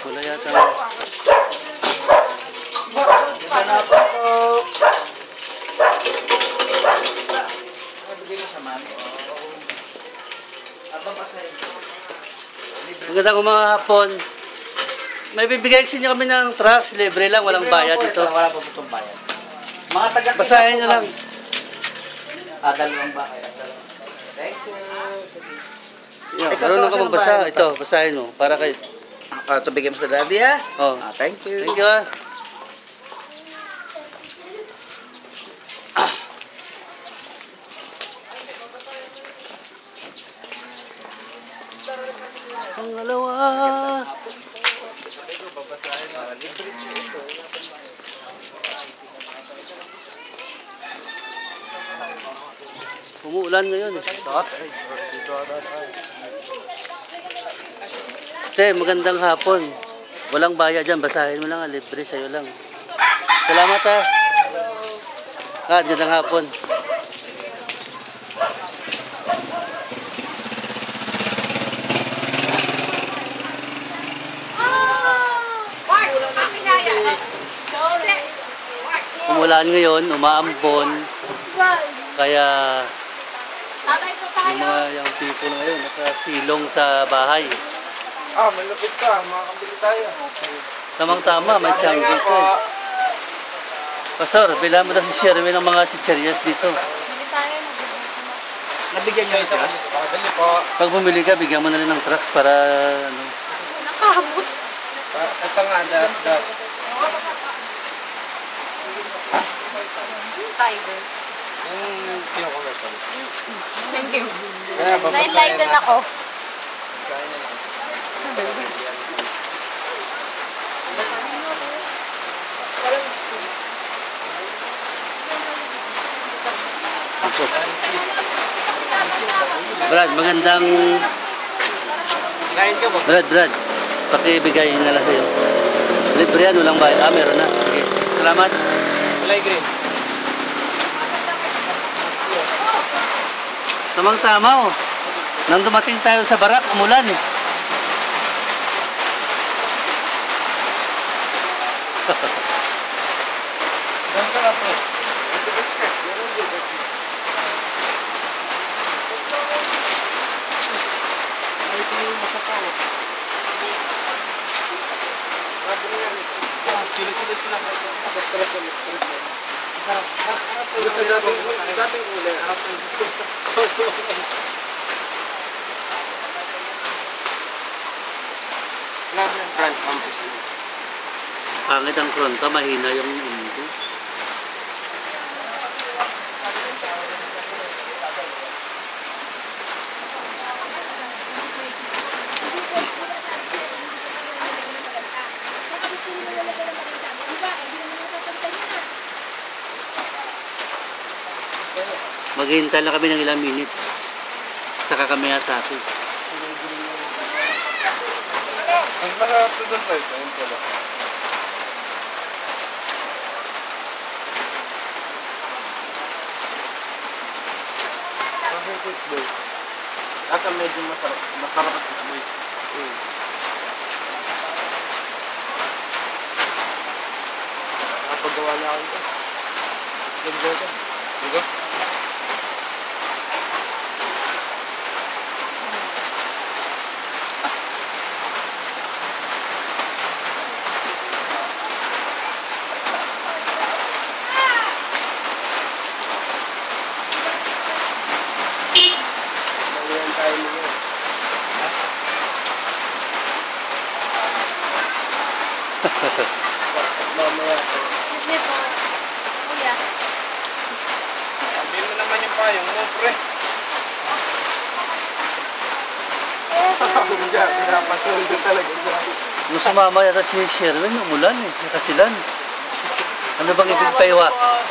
Wala yata. Magandang mga hapon. May bibigay sa inyo kami ng trucks. Libre lang, walang bayad dito. Wala po itong bayad. Mga taga basahin nyo lang. Dalawang bakay. Thank you. Marunong ka magbasa. Ito, basahin mo. Para kayo. Ito bigyan mo sa daddy ha? Oh. Thank you. Thank you. Pangalawa. Umuulan ngayon eh. Te, magandang hapon. Walang bayad dyan. Basahin mo lang. Libre sa'yo lang. Salamat ha. Magandang hapon. Umulan ngayon, umaambon. Kaya yung mga young people ngayon nakasilong sa bahay. Malapit ka. Makakabili tayo. Tamang-tama, may tiyanggi ko eh. Pastor, bila mo daw si Sherwin ng mga chicheryas dito. Nabigyan niyo siya? Pakabili po. Pag bumili ka, bigyan mo na rin ng trucks para ano. Nakahabot. Ito nga, das. Tiger. Yung commercial. Thank you. Na-enlighten ako. Basahin na lang. Brad, magandang... Kain ka mo? Brad, pakibigay na lang sa'yo. Libre yan, walang bayad. Meron na. Sige. Salamat. Kulay green. Tamang-tama oh. Nang dumating tayo sa barak, umulan eh. Ganda na po. Ay, ito yung masakaw. Sila sila. Stress ulit. Gusto dating uli. Pangit ang fronta, mahina yung undo. Maghihintay lang kami ng ilang minutes. Saka kami atake. Ang sarap ito doon tayo. Ayun pala. Ang quick boy. Asa medyo masarap ang quick boy. Kapagawa na ako ito. Ganda ito. Diba? Mamaya po. Sige po. Kuya. Sabihin mo naman yung payong mo, pre. Pinapatulog talaga siya. Nung sumama yata si Sherwin, umulan eh. Kasi Lance. Ano bang ibig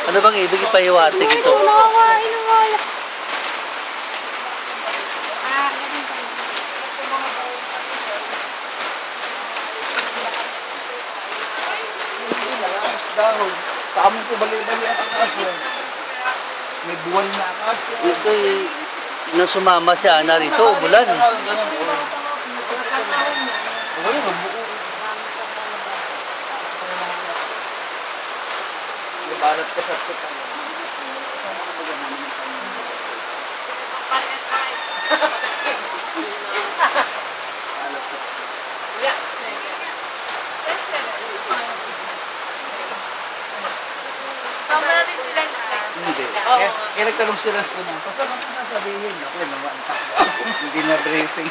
Ano bang ibig ipahiwatig ito? Nakawain na nga. Dahon. Kaamo ko bali-bali ang aso. May buwan na ang aso. Ito'y nang sumama si Ana rito, ulan. Balat ka sa tutang. Sama natin sila sa text. Hindi. Kaya nagtanong sila sa unang. Pasama ka sasabihin. Ako naman. Hindi na briefing.